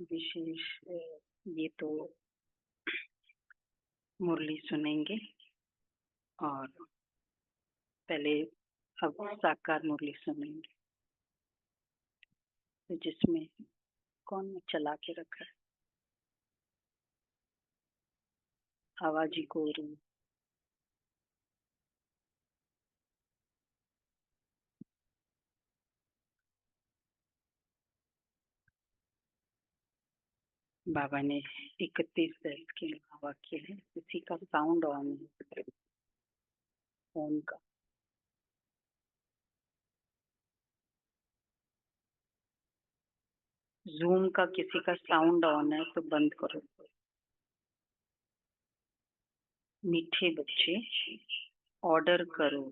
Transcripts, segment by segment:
विशेष ये तो मुरली सुनेंगे और पहले अब साकार मुरली सुनेंगे, तो जिसमें कौन चला के रखा है आवाजी गोरू। बाबा ने 31 दल के वाक्य है, इसी का साउंड ऑन है फोन का। जूम का किसी का साउंड ऑन है तो बंद करो। मीठे बच्चे ऑर्डर करो,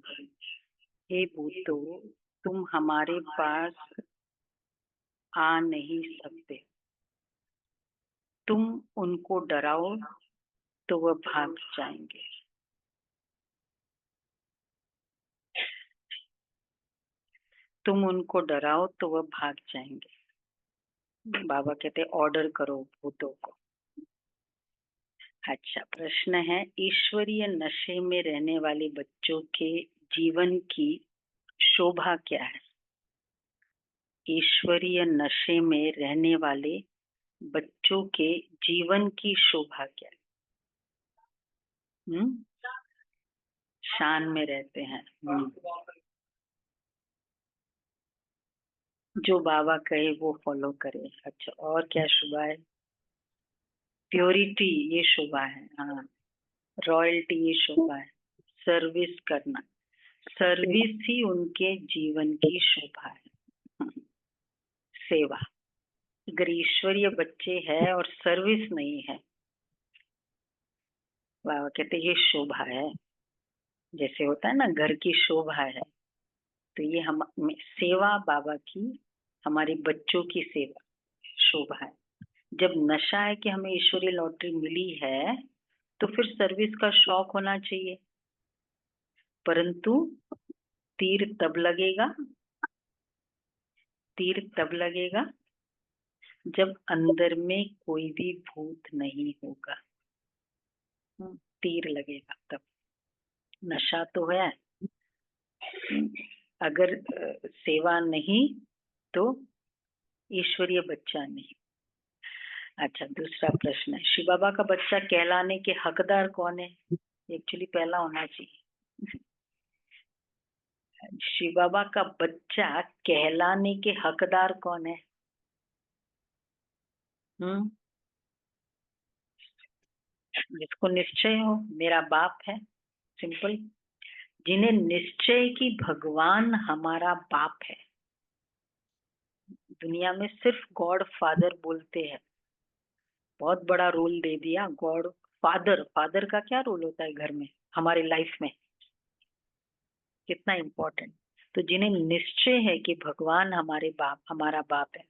हे भूतो तुम हमारे पास आ नहीं सकते, तुम उनको डराओ तो वह भाग जाएंगे। तुम उनको डराओ तो वह भाग जाएंगे। बाबा कहते ऑर्डर करो भूतों को। अच्छा, प्रश्न है, ईश्वरीय नशे में रहने वाले बच्चों के जीवन की शोभा क्या है? ईश्वरीय नशे में रहने वाले बच्चों के जीवन की शोभा क्या है? शान में रहते हैं। जो बाबा कहे वो फॉलो करे। अच्छा, और क्या शोभा है? प्योरिटी ये शोभा है। हाँ, रॉयल्टी ये शोभा है। सर्विस करना, सर्विस ही उनके जीवन की शोभा है। सेवा। अगर ईश्वरीय बच्चे हैं और सर्विस नहीं है, बाबा कहते ये शोभा है। जैसे होता है ना घर की शोभा है, तो ये हम सेवा बाबा की, हमारे बच्चों की सेवा शोभा है। जब नशा है कि हमें ईश्वरीय लॉटरी मिली है तो फिर सर्विस का शौक होना चाहिए, परंतु तीर तब लगेगा, तीर तब लगेगा जब अंदर में कोई भी भूत नहीं होगा। तीर लगेगा तब। नशा तो है, अगर सेवा नहीं तो ईश्वरीय बच्चा नहीं। अच्छा, दूसरा प्रश्न है, शिव बाबा का बच्चा कहलाने के हकदार कौन है? एक्चुअली पहला होना चाहिए। शिव बाबा का बच्चा कहलाने के हकदार कौन है? जिसको निश्चय हो मेरा बाप है, सिंपल। जिन्हें निश्चय कि भगवान हमारा बाप है। दुनिया में सिर्फ गॉड फादर बोलते हैं, बहुत बड़ा रोल दे दिया गॉड फादर। फादर का क्या रोल होता है घर में, हमारे लाइफ में कितना इम्पोर्टेंट। तो जिन्हें निश्चय है कि भगवान हमारे बाप, हमारा बाप है,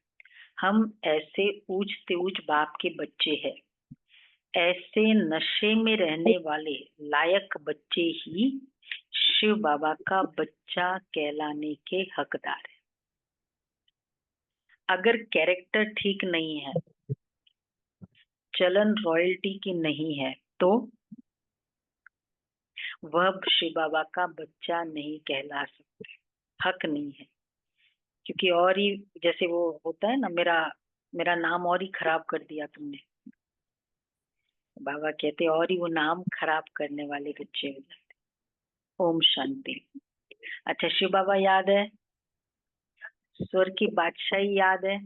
हम ऐसे ऊंच ऊंच बाप के बच्चे हैं। ऐसे नशे में रहने वाले लायक बच्चे ही शिव बाबा का बच्चा कहलाने के हकदार है। अगर कैरेक्टर ठीक नहीं है, चलन रॉयल्टी की नहीं है, तो वह शिव बाबा का बच्चा नहीं कहला सकते, हक नहीं है। क्योंकि और ही जैसे वो होता है ना, मेरा मेरा नाम और ही खराब कर दिया तुमने। बाबा कहते और ही वो नाम खराब करने वाले बच्चे हो जाते। ओम शांति। अच्छा, शिव बाबा याद है, स्वर्ग की बादशाही याद है।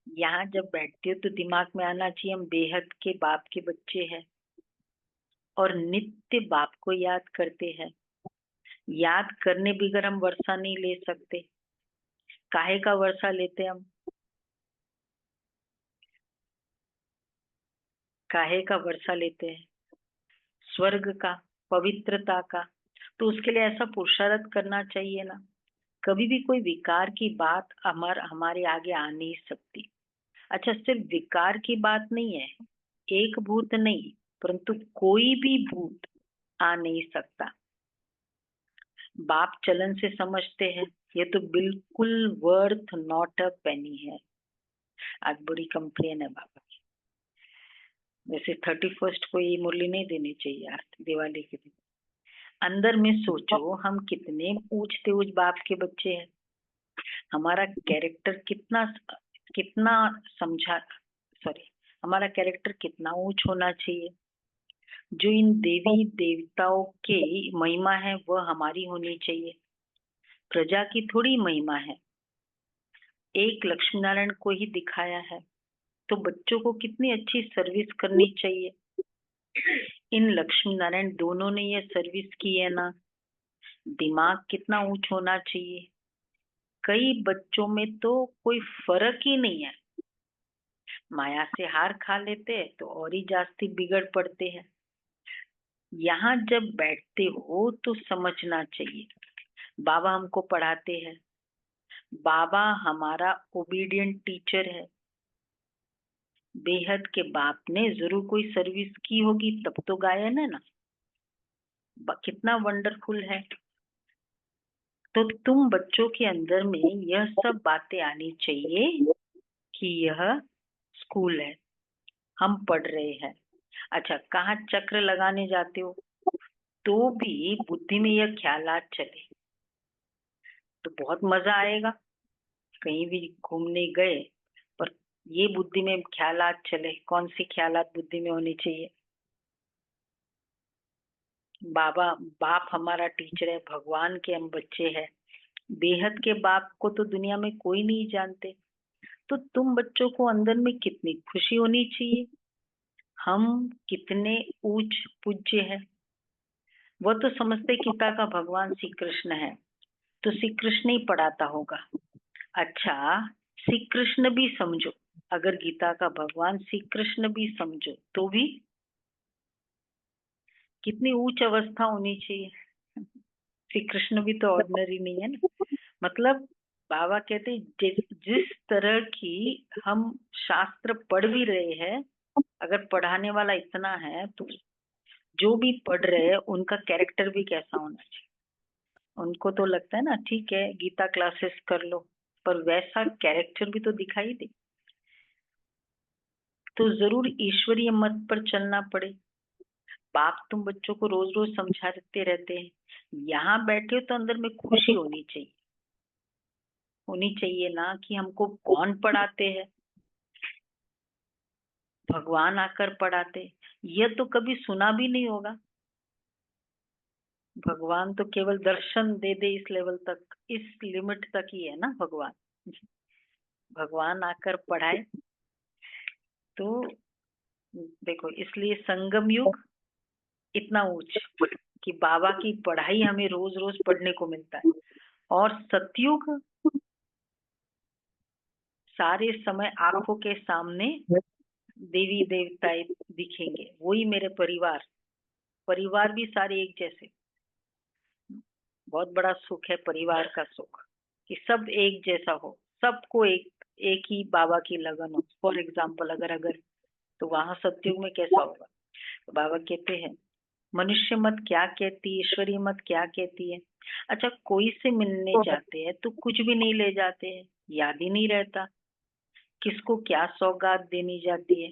यहाँ जब बैठते हो तो दिमाग में आना चाहिए हम बेहद के बाप के बच्चे हैं और नित्य बाप को याद करते हैं। याद करने बगैर हम वर्षा नहीं ले सकते। काहे का वर्षा लेते हम? काहे का वर्षा लेते हैं? स्वर्ग का, पवित्रता का। तो उसके लिए ऐसा पुरुषार्थ करना चाहिए ना। कभी भी कोई विकार की बात हमारे आगे आ नहीं सकती। अच्छा, सिर्फ विकार की बात नहीं है, एक भूत नहीं, परंतु कोई भी भूत आ नहीं सकता। बाप चलन से समझते हैं, ये तो बिल्कुल वर्थ नॉट अ पेनी है। आज बड़ी कंप्लेन है बाबा की। वैसे 31st को ये मुरली नहीं देनी चाहिए यार, दिवाली के दिन। अंदर में सोचो, हम कितने ऊंच ऊंच बाप के बच्चे हैं। हमारा कैरेक्टर कितना कितना समझा सॉरी हमारा कैरेक्टर कितना ऊंच होना चाहिए। जो इन देवी देवताओं के महिमा है वह हमारी होनी चाहिए, प्रजा की थोड़ी महिमा है। एक लक्ष्मी नारायण को ही दिखाया है, तो बच्चों को कितनी अच्छी सर्विस करनी चाहिए। इन लक्ष्मी नारायण दोनों ने ये सर्विस की है ना। दिमाग कितना ऊंच होना चाहिए। कई बच्चों में तो कोई फर्क ही नहीं है, माया से हार खा लेते हैं तो और ही जास्ती बिगड़ पड़ते हैं। यहाँ जब बैठते हो तो समझना चाहिए, बाबा हमको पढ़ाते हैं, बाबा हमारा ओबीडियंट टीचर है। बेहद के बाप ने जरूर कोई सर्विस की होगी तब तो गायन है ना। कितना वंडरफुल है। तो तुम बच्चों के अंदर में यह सब बातें आनी चाहिए कि यह स्कूल है, हम पढ़ रहे हैं। अच्छा, कहाँ चक्र लगाने जाते हो तो भी बुद्धि में यह ख्यालात चले तो बहुत मजा आएगा। कहीं भी घूमने गए पर ये बुद्धि में ख्यालात चले। कौन सी ख्यालात बुद्धि में होनी चाहिए? बाबा बाप हमारा टीचर है, भगवान के हम बच्चे हैं। बेहद के बाप को तो दुनिया में कोई नहीं जानते। तो तुम बच्चों को अंदर में कितनी खुशी होनी चाहिए, हम कितने ऊंच पूज्य है। वह तो समझते गीता का भगवान श्री कृष्ण है, तो श्री कृष्ण ही पढ़ाता होगा। अच्छा, श्री कृष्ण भी समझो, अगर गीता का भगवान श्री कृष्ण भी समझो तो भी कितनी उच्च अवस्था होनी चाहिए। श्री कृष्ण भी तो ऑर्डिनरी नहीं है ना। मतलब बाबा कहते हैं जिस तरह की हम शास्त्र पढ़ भी रहे हैं, अगर पढ़ाने वाला इतना है तो जो भी पढ़ रहे हैं उनका कैरेक्टर भी कैसा होना चाहिए। उनको तो लगता है ना ठीक है गीता क्लासेस कर लो, पर वैसा कैरेक्टर भी तो दिखाई दे। तो जरूर ईश्वरीय मत पर चलना पड़े। बाप तुम बच्चों को रोज रोज समझाते रहते हैं, यहाँ बैठे हो तो अंदर में खुशी होनी चाहिए ना कि हमको कौन पढ़ाते हैं, भगवान आकर पढ़ाते। यह तो कभी सुना भी नहीं होगा। भगवान तो केवल दर्शन दे दे इस लेवल तक, इस लिमिट तक ही है ना भगवान। भगवान आकर पढ़ाए तो देखो, इसलिए संगम युग इतना ऊंच कि बाबा की पढ़ाई हमें रोज रोज पढ़ने को मिलता है। और सतयुग सारे समय आंखों के सामने देवी देवता दिखेंगे, वही मेरे परिवार भी सारे एक जैसे। बहुत बड़ा सुख है परिवार का सुख, कि सब एक जैसा हो, सबको एक ही बाबा की लगन हो। फॉर एग्जाम्पल अगर तो वहां सतयुग में कैसा होगा? तो बाबा कहते हैं मनुष्य मत क्या कहती है, ईश्वरीय मत क्या कहती है। अच्छा, कोई से मिलने जाते हैं तो कुछ भी नहीं ले जाते हैं, याद ही नहीं रहता किसको क्या सौगात देनी जाती है।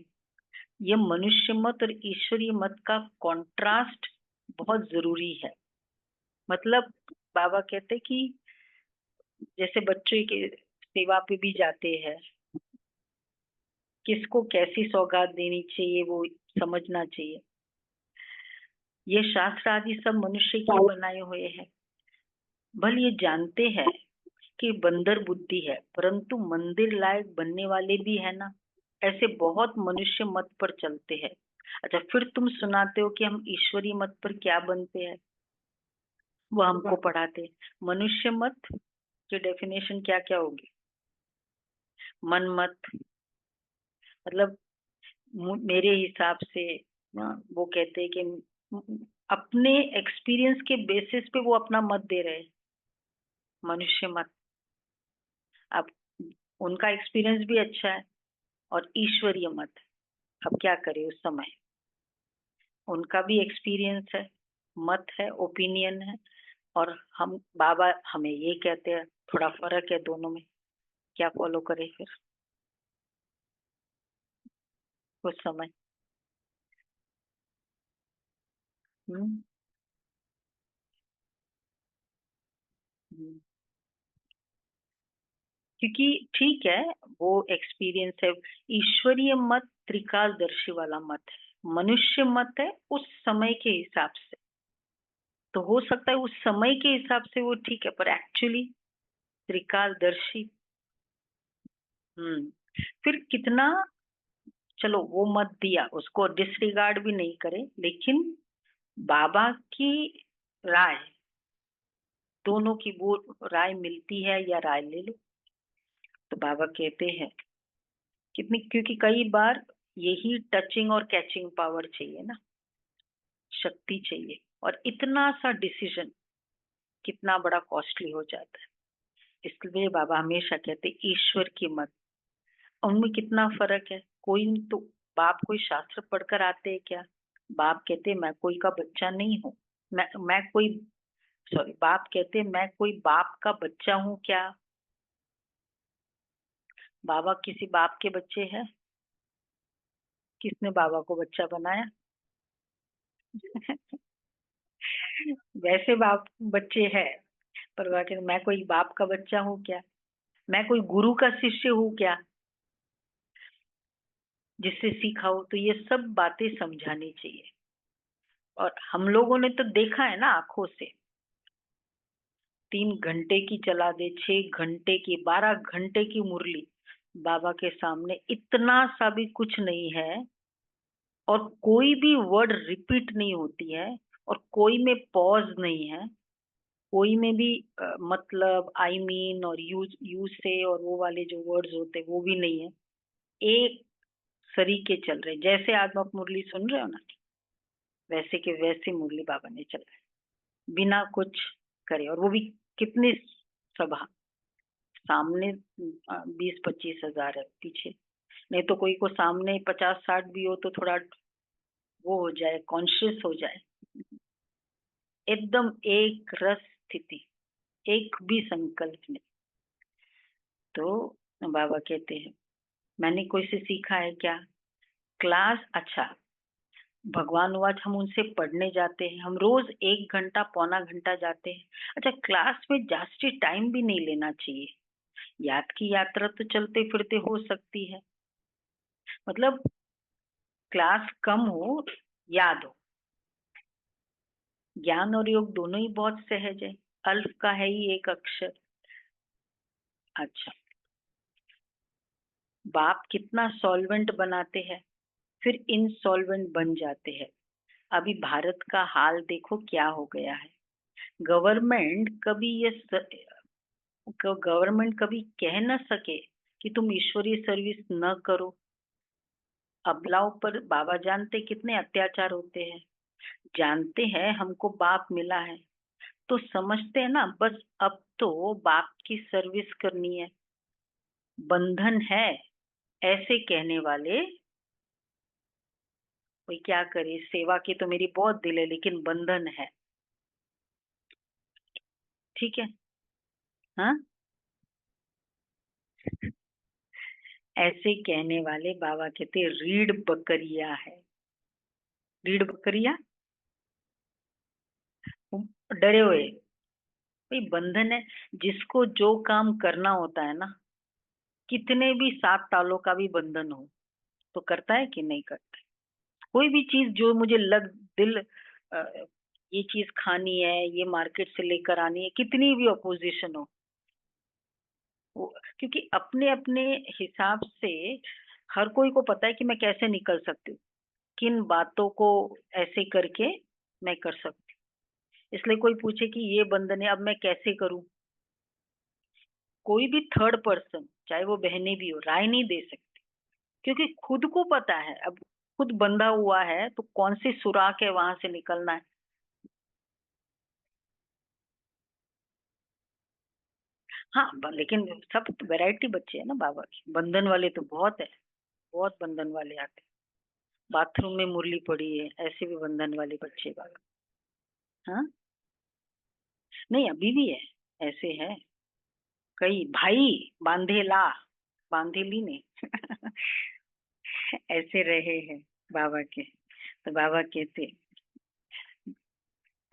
यह मनुष्य मत और ईश्वरीय मत का कंट्रास्ट बहुत जरूरी है। मतलब बाबा कहते कि जैसे बच्चों की सेवा पे भी जाते हैं, किसको कैसी सौगात देनी चाहिए वो समझना चाहिए। ये शास्त्र आदि सब मनुष्य के बनाए हुए हैं। भले ये जानते हैं कि बंदर बुद्धि है, परंतु मंदिर लायक बनने वाले भी है ना। ऐसे बहुत मनुष्य मत पर चलते हैं। अच्छा, फिर तुम सुनाते हो कि हम ईश्वरीय मत पर क्या बनते हैं, वो हमको पढ़ाते। मनुष्य मत की डेफिनेशन क्या क्या होगी? मन मत, मतलब मेरे हिसाब से ना, वो कहते हैं कि अपने एक्सपीरियंस के बेसिस पे वो अपना मत दे रहे हैं। मनुष्य मत, अब उनका एक्सपीरियंस भी अच्छा है। और ईश्वरीय मत, अब क्या करें उस समय, उनका भी एक्सपीरियंस है, मत है, ओपिनियन है। और हम बाबा हमें ये कहते हैं, थोड़ा फर्क है दोनों में, क्या फॉलो करें फिर? उस समय। हम्म। हम्म। क्योंकि ठीक है, वो एक्सपीरियंस है। ईश्वरीय मत त्रिकालदर्शी वाला मत है, मनुष्य मत है उस समय के हिसाब से। तो हो सकता है उस समय के हिसाब से वो ठीक है, पर एक्चुअली त्रिकालदर्शी। फिर कितना, चलो वो मत दिया, उसको डिसरिगार्ड भी नहीं करे, लेकिन बाबा की राय, दोनों की वो राय मिलती है या राय ले लो। तो बाबा कहते हैं कितनी, क्योंकि कई बार यही टचिंग और कैचिंग पावर चाहिए ना, शक्ति चाहिए। और इतना सा डिसीजन कितना बड़ा कॉस्टली हो जाता है। इसलिए बाबा हमेशा कहते ईश्वर की मत। उनमें कितना फर्क है। कोई तो, बाप कोई शास्त्र पढ़कर आते हैं क्या? बाप कहते मैं कोई का बच्चा नहीं हूँ। मैं कोई, सॉरी, बाप कहते मैं कोई बाप का बच्चा हूँ क्या? बाबा किसी बाप के बच्चे हैं? किसने बाबा को बच्चा बनाया? वैसे बाप बच्चे हैं, पर वह कहते मैं कोई बाप का बच्चा हूँ क्या? मैं कोई गुरु का शिष्य हूँ क्या, जिससे सीखा हो? तो ये सब बातें समझानी चाहिए। और हम लोगों ने तो देखा है ना आंखों से, 3 घंटे की चला दे, 6 घंटे की, 12 घंटे की मुरली बाबा के सामने, इतना सा भी कुछ नहीं है। और कोई भी वर्ड रिपीट नहीं होती है, और कोई में पॉज नहीं है, कोई में भी मतलब, आई मीन और यूज यूज से और वो वाले जो वर्ड्स होते हैं वो भी नहीं है। एक सरीके चल रहे, जैसे आज आप मुरली सुन रहे हो ना, वैसे के वैसे मुरली बाबा ने चलाए, बिना कुछ करे। और वो भी कितनी सभा सामने, 20-25 हजार है पीछे। नहीं तो कोई को सामने 50-60 भी हो तो थोड़ा वो हो जाए, कॉन्शियस हो जाए। एकदम एक रस स्थिति, एक भी संकल्प नहीं। तो बाबा कहते हैं मैंने कोई से सीखा है क्या? क्लास, अच्छा, भगवान आज हम उनसे पढ़ने जाते हैं, हम रोज 1 घंटा पौना घंटा जाते हैं। अच्छा, क्लास में जास्ती टाइम भी नहीं लेना चाहिए। याद की यात्रा तो चलते फिरते हो सकती है, मतलब क्लास कम हो, याद हो। ज्ञान और योग दोनों ही बहुत सहज है, अल्फ का है ही एक अक्षर। अच्छा, बाप कितना सॉल्वेंट बनाते हैं, फिर इनसॉल्वेंट बन जाते हैं। अभी भारत का हाल देखो क्या हो गया है। गवर्नमेंट कभी ये गवर्नमेंट कभी कह न सके कि तुम ईश्वरीय सर्विस न करो। अबलाओं पर बाबा जानते कितने अत्याचार होते हैं, जानते हैं हमको बाप मिला है, तो समझते हैं ना बस अब तो बाप की सर्विस करनी है, बंधन है। ऐसे कहने वाले, कोई क्या करे, सेवा की तो मेरी बहुत दिल है लेकिन बंधन है। ठीक है। हाँ, ऐसे कहने वाले बाबा कहते रीढ़ बकरिया है। रीढ़ बकरिया, डरे हुए, भाई बंधन है। जिसको जो काम करना होता है ना, कितने भी 7 तालों का भी बंधन हो, तो करता है कि नहीं करता है? कोई भी चीज जो मुझे लग दिल, ये चीज खानी है, ये मार्केट से लेकर आनी है, कितनी भी अपोजिशन हो, क्योंकि अपने अपने हिसाब से हर कोई को पता है कि मैं कैसे निकल सकती हूँ, किन बातों को ऐसे करके मैं कर सकती हूँ। इसलिए कोई पूछे कि ये बंधन है, अब मैं कैसे करूं, कोई भी थर्ड पर्सन, चाहे वो बहनें भी हो, राय नहीं दे सकती। क्योंकि खुद को पता है, अब खुद बंधा हुआ है तो कौन सी सुराख है वहां से निकलना है। हाँ, लेकिन सब वैरायटी बच्चे हैं ना बाबा की, बंधन वाले तो बहुत है, बहुत बंधन वाले आते हैं। बाथरूम में मुरली पड़ी है, ऐसे भी बंधन वाले बच्चे बाबा। हाँ, नहीं अभी भी है, ऐसे है कई भाई, बांधेला, बांधेली नहीं। ऐसे रहे हैं बाबा के। तो बाबा कहते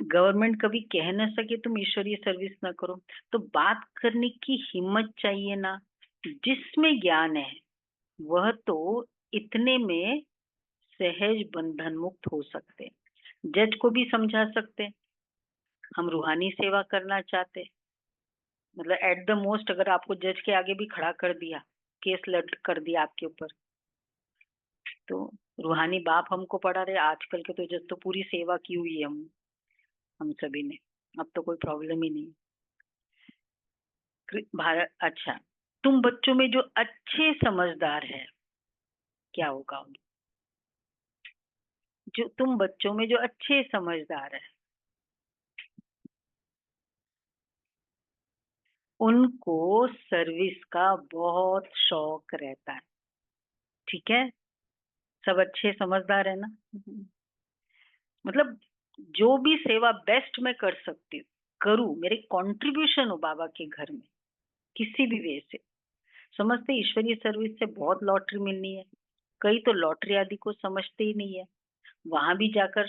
गवर्नमेंट कभी कह न सके तुम ईश्वरीय सर्विस ना करो, तो बात करने की हिम्मत चाहिए ना। जिसमें ज्ञान है वह तो इतने में सहज बंधन मुक्त हो सकते, जज को भी समझा सकते। हम रूहानी सेवा करना चाहते, मतलब एट द मोस्ट अगर आपको जज के आगे भी खड़ा कर दिया, केस लट कर दिया आपके ऊपर, तो रूहानी बाप हमको पढ़ा रहे। आजकल के तो जज तो पूरी सेवा की हुई है हम सभी ने, अब तो कोई प्रॉब्लम ही नहीं। भारत अच्छा, तुम बच्चों में जो अच्छे समझदार है, क्या होगा जो तुम बच्चों में जो अच्छे समझदार है उनको सर्विस का बहुत शौक रहता है। ठीक है, सब अच्छे समझदार है ना। मतलब जो भी सेवा बेस्ट मैं कर सकती हूँ करूँ, मेरे कंट्रीब्यूशन हो बाबा के घर में किसी भी वे से। समझते ईश्वरीय सर्विस से बहुत लॉटरी मिलनी है, कई तो लॉटरी आदि को समझते ही नहीं है। वहां भी जाकर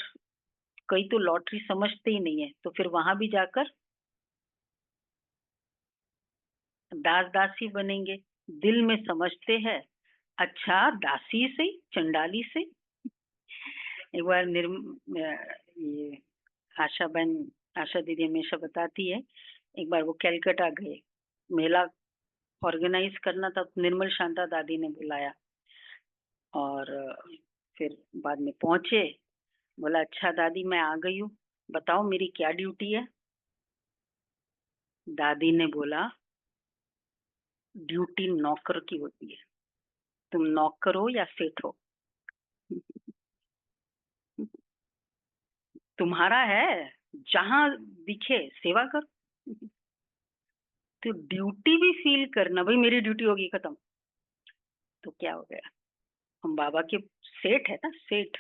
कई तो लॉटरी समझते ही नहीं है, तो फिर वहां भी जाकर दास दासी बनेंगे। दिल में समझते हैं अच्छा दासी से चंडाली से। एक बार ये आशा बहन, आशा दीदी हमेशा बताती है, एक बार वो कैलकाटा गए, मेला ऑर्गेनाइज करना था, निर्मल शांता दादी ने बुलाया और फिर बाद में पहुंचे। बोला अच्छा दादी मैं आ गई हूँ, बताओ मेरी क्या ड्यूटी है। दादी ने बोला ड्यूटी नौकर की होती है, तुम नौकर हो या सेठ हो, तुम्हारा है जहां दिखे सेवा करो। तो ड्यूटी भी फील करना, भाई मेरी ड्यूटी होगी खत्म, तो क्या हो गया। हम बाबा के सेठ है ना, सेठ,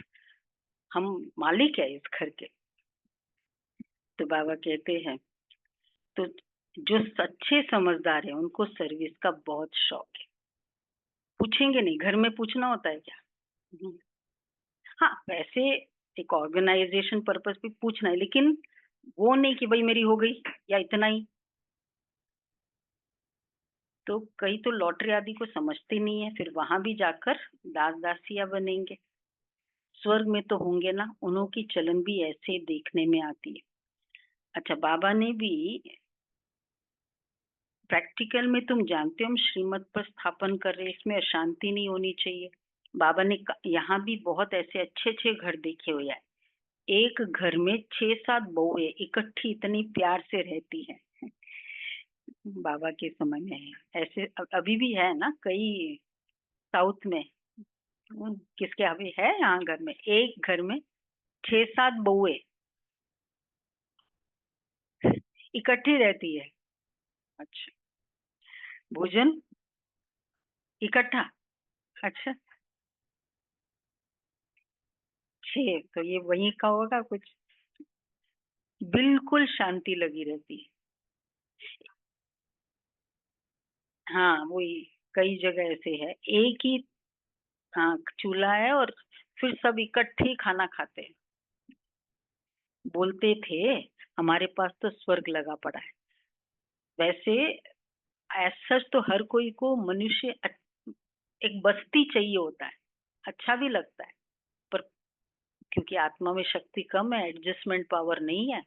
हम मालिक है इस घर के। तो बाबा कहते हैं तो जो सच्चे समझदार है उनको सर्विस का बहुत शौक है। पूछेंगे नहीं, घर में पूछना होता है क्या। हम्म। हाँ वैसे एक ऑर्गेनाइजेशन पर्पस भी पूछना है, लेकिन वो नहीं कि भाई मेरी हो गई या इतना ही। तो कई तो लॉटरी आदि को समझते नहीं है, फिर वहां भी जाकर दास दासिया बनेंगे। स्वर्ग में तो होंगे ना, उन्हों की चलन भी ऐसे देखने में आती है। अच्छा बाबा ने भी प्रैक्टिकल में, तुम जानते हो हम श्रीमत पर स्थापन कर रहे हैं, इसमें अशांति नहीं होनी चाहिए। बाबा ने यहाँ भी बहुत ऐसे अच्छे अच्छे घर देखे हुए हैं, एक घर में 6-7 बहुएं इकट्ठी इतनी प्यार से रहती हैं। बाबा के समय में है ऐसे, अभी भी है ना कई साउथ में। किसके अभी है यहाँ घर में, एक घर में 6-7 बहुएं इकट्ठी रहती है। अच्छा, भोजन इकट्ठा। अच्छा 6, तो ये वहीं का होगा कुछ। बिल्कुल शांति लगी रहती है। हाँ वही, कई जगह ऐसे है, एक ही हाँ चूल्हा है और फिर सब इकट्ठे ही खाना खाते हैं। बोलते थे हमारे पास तो स्वर्ग लगा पड़ा है। वैसे ऐसा तो हर कोई को मनुष्य एक बस्ती चाहिए होता है, अच्छा भी लगता है, पर क्योंकि आत्मा में शक्ति कम है, एडजस्टमेंट पावर नहीं है,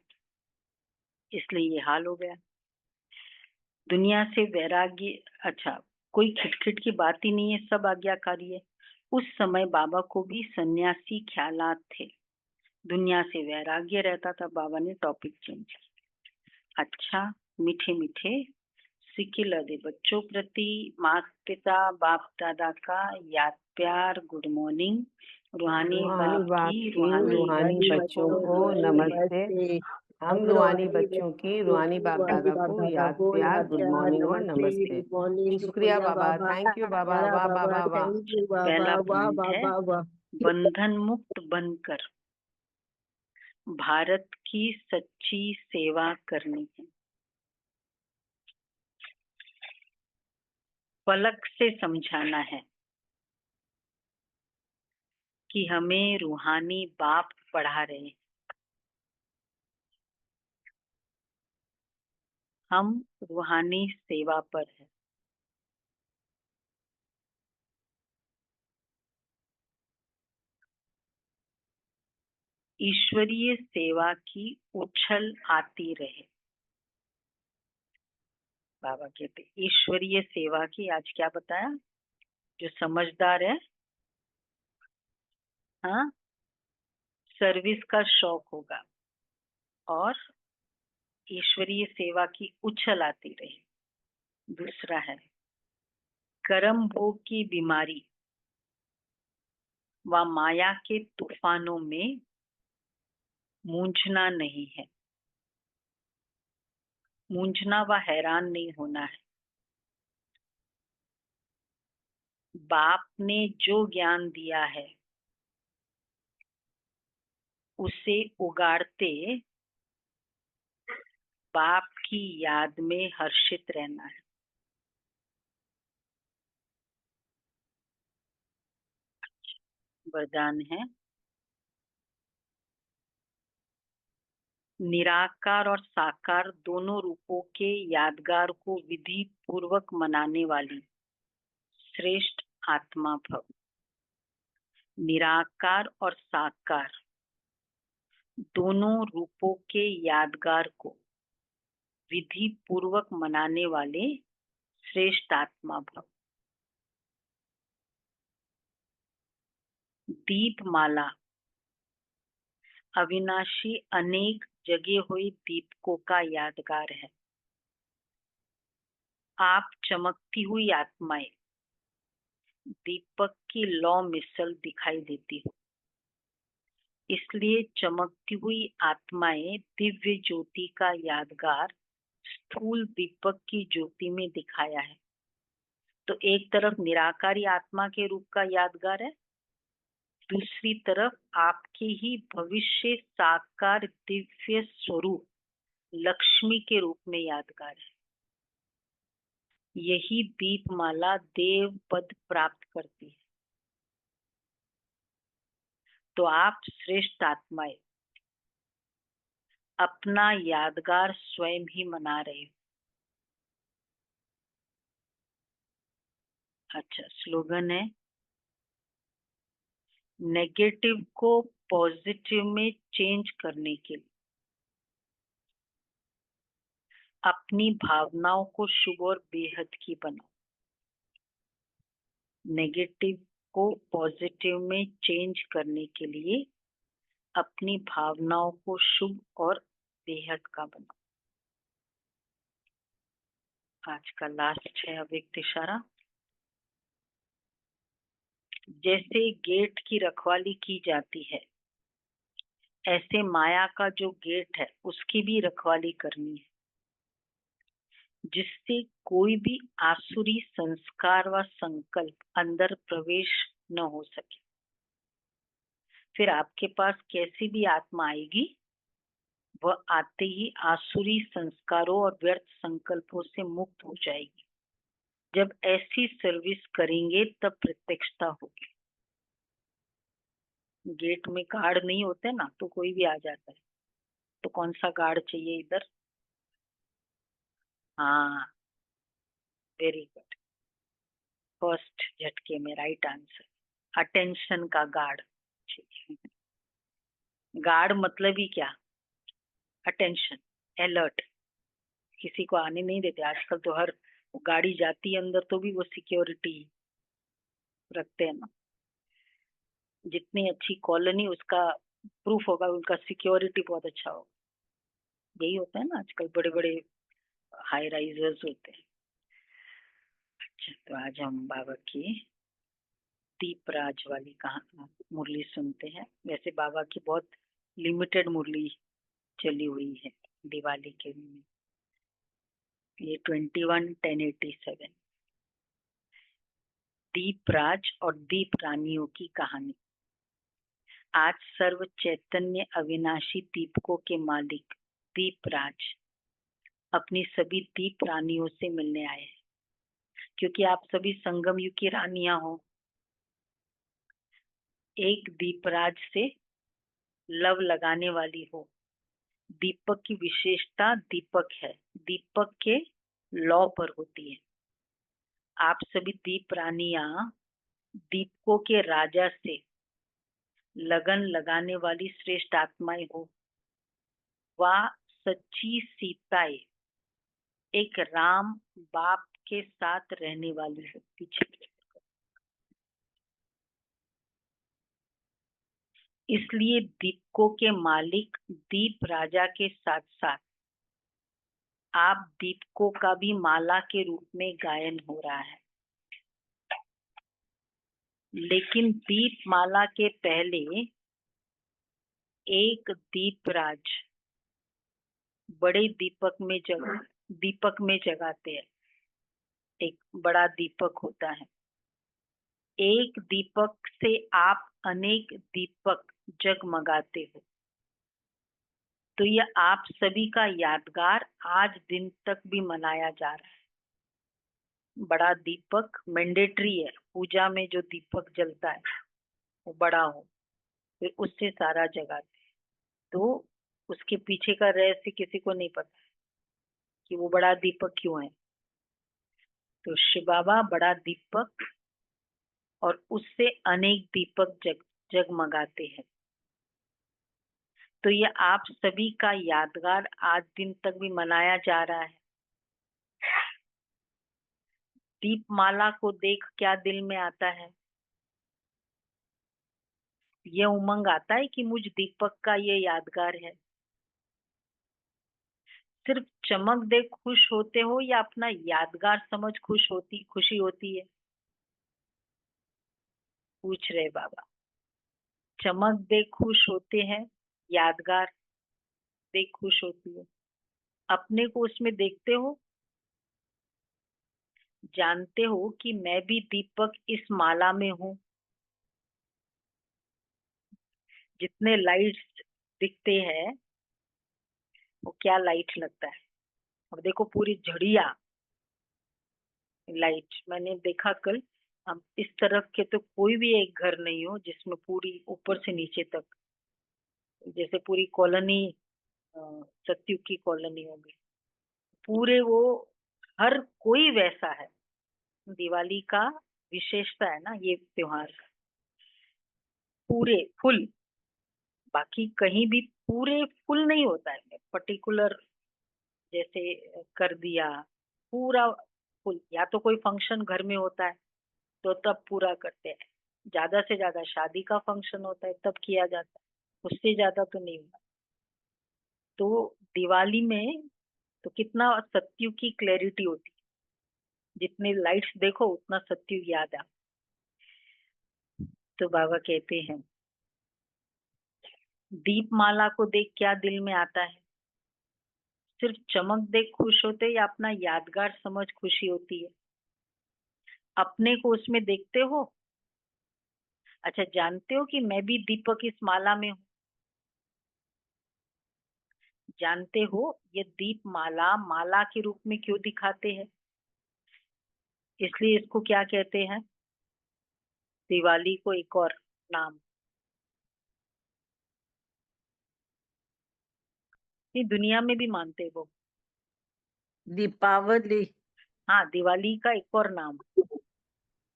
इसलिए ये हाल हो गया। दुनिया से वैराग्य, अच्छा कोई खिटखिट की बात ही नहीं है, सब आज्ञाकारी है। उस समय बाबा को भी सन्यासी ख्यालात थे, दुनिया से वैराग्य रहता था। बाबा ने टॉपिक चेंज किया। अच्छा मीठे मीठे सिक्के लदे बच्चों प्रति माता पिता बाप दादा का याद प्यार, गुड मॉर्निंग। रूहानी रूहानी बाप बाप की, की रूहानी बच्चों को नमस्ते। हम रूहानी बच्चों की रूहानी बाप दादा को याद प्यार, गुड मॉर्निंग और नमस्ते। शुक्रिया बाबा, थैंक यू बाबा, वाह बाबा वाह। पहला पॉइंट है बंधन मुक्त बनकर भारत की सच्ची सेवा करनी है। पलक से समझाना है, कि हमें रूहानी बाप पढ़ा रहे हैं। हम रूहानी सेवा पर हैं। ईश्वरीय सेवा की उछल आती रहे। बाबा कहते ईश्वरीय सेवा की, आज क्या बताया, जो समझदार है, हाँ, सर्विस का शौक होगा और ईश्वरीय सेवा की उछल आती रहे। दूसरा है कर्म भोग की बीमारी व माया के तूफानों में मूंझना नहीं है। मूंझना व हैरान नहीं होना है। बाप ने जो ज्ञान दिया है उसे उगाड़ते बाप की याद में हर्षित रहना है। वरदान है निराकार और साकार दोनों रूपों के यादगार को विधि पूर्वक मनाने वाली श्रेष्ठ आत्मा भव। निराकार और साकार दोनों रूपों के यादगार को विधि पूर्वक मनाने वाले श्रेष्ठ आत्मा भव। दीपमाला अविनाशी अनेक जगे हुए दीपकों का यादगार है। आप चमकती हुई आत्माएं दीपक की लौ मिसल दिखाई देती हो, इसलिए चमकती हुई आत्माएं दिव्य ज्योति का यादगार स्थूल दीपक की ज्योति में दिखाया है। तो एक तरफ निराकारी आत्मा के रूप का यादगार है, दूसरी तरफ आपके ही भविष्य साकार दिव्य स्वरूप लक्ष्मी के रूप में यादगार है। यही दीपमाला देव पद प्राप्त करती है। तो आप श्रेष्ठ आत्माएं अपना यादगार स्वयं ही मना रहे हो। अच्छा, स्लोगन है नेगेटिव को पॉजिटिव में चेंज करने के लिए अपनी भावनाओं को शुभ और बेहद की बनाओ। नेगेटिव को पॉजिटिव में चेंज करने के लिए अपनी भावनाओं को शुभ और बेहद का बनाओ। आज का लास्ट है अव्यक्त इशारा। जैसे गेट की रखवाली की जाती है, ऐसे माया का जो गेट है उसकी भी रखवाली करनी है, जिससे कोई भी आसुरी संस्कार व संकल्प अंदर प्रवेश न हो सके। फिर आपके पास कैसी भी आत्मा आएगी, वह आते ही आसुरी संस्कारों और व्यर्थ संकल्पों से मुक्त हो जाएगी। जब ऐसी सर्विस करेंगे तब प्रत्यक्षता होगी। गेट में गार्ड नहीं होते ना, तो कोई भी आ जाता है। तो कौन सा गार्ड चाहिए इधर? हाँ, वेरी गुड, फर्स्ट झटके में राइट आंसर। अटेंशन का गार्ड। गार्ड मतलब ही क्या? Attention, alert. किसी को आने नहीं देते आजकल तो। हर गाड़ी जाती है अंदर तो भी वो सिक्योरिटी रखते हैं ना। जितनी अच्छी कॉलोनी उसका प्रूफ होगा, उनका सिक्योरिटी बहुत अच्छा होगा। यही होता है ना आजकल, बड़े बड़े हाई राइजर्स होते हैं। अच्छा, तो आज हम बाबा की दीपराज वाली कहानी मुरली सुनते हैं। वैसे बाबा की बहुत लिमिटेड मुरली चली हुई है दिवाली के लिए। ये 21/10/87 दीपराज और दीप रानियों की कहानी। आज सर्व चैतन्य अविनाशी दीपकों के मालिक दीपराज अपनी सभी दीप रानियों से मिलने आए हैं, क्योंकि आप सभी संगम युग की रानियां हो। एक दीपराज से लव लगाने वाली हो। दीपक की विशेषता दीपक है, दीपक के लौ पर होती है। आप सभी दीप रानियां दीपकों के राजा से लगन लगाने वाली श्रेष्ठ आत्माएं हो। वह सच्ची सीताएं एक राम बाप के साथ रहने वाली है। पीछे इसलिए दीपकों के मालिक दीप राजा के साथ साथ आप दीपकों का भी माला के रूप में गायन हो रहा है। लेकिन दीप माला के पहले एक दीपराज बड़े दीपक में जगाते हैं। एक बड़ा दीपक होता है। एक दीपक से आप अनेक दीपक जगमगाते हो। तो यह आप सभी का यादगार आज दिन तक भी मनाया जा रहा है। बड़ा दीपक मैंडेटरी है। पूजा में जो दीपक जलता है वो बड़ा हो, फिर उससे सारा जगाते हैं। तो उसके पीछे का रहस्य किसी को नहीं पता कि वो बड़ा दीपक क्यों है। तो शिव बाबा बड़ा दीपक और उससे अनेक दीपक जगमगाते हैं। तो ये आप सभी का यादगार आज दिन तक भी मनाया जा रहा है। दीपमाला को देख क्या दिल में आता है? ये उमंग आता है कि मुझ दीपक का ये यादगार है। सिर्फ चमक देख खुश होते हो या अपना यादगार समझ खुशी होती है? पूछ रहे बाबा। चमक देख खुश होते हैं, यादगार देख खुश होती है। अपने को उसमें देखते हो, जानते हो कि मैं भी दीपक इस माला में हूँ। जितने लाइट्स दिखते हैं वो क्या लाइट लगता है। अब देखो पूरी झड़िया लाइट मैंने देखा कल। हम इस तरफ के तो कोई भी एक घर नहीं हो जिसमें पूरी ऊपर से नीचे तक, जैसे पूरी कॉलोनी सत्युग की कॉलोनी होगी, पूरे वो हर कोई वैसा है। दिवाली का विशेषता है ना ये त्योहार, पूरे फुल। बाकी कहीं भी पूरे फुल नहीं होता है, पर्टिकुलर जैसे कर दिया पूरा फुल। या तो कोई फंक्शन घर में होता है तो तब पूरा करते हैं। ज्यादा से ज्यादा शादी का फंक्शन होता है तब किया जाता है, उससे ज्यादा तो नहीं होता। तो दिवाली में तो कितना सत्युग की क्लैरिटी होती है। जितने लाइट्स देखो उतना सत्युग याद आ। तो बाबा कहते हैं दीपमाला को देख क्या दिल में आता है? सिर्फ चमक देख खुश होते या अपना यादगार समझ खुशी होती है? अपने को उसमें देखते हो? अच्छा, जानते हो कि मैं भी दीपक इस माला में हूँ? जानते हो ये दीप माला माला के रूप में क्यों दिखाते हैं? इसलिए इसको क्या कहते हैं? दिवाली को एक और नाम, ये दुनिया में भी मानते हैं वो। दीपावली। हाँ, दिवाली का एक और नाम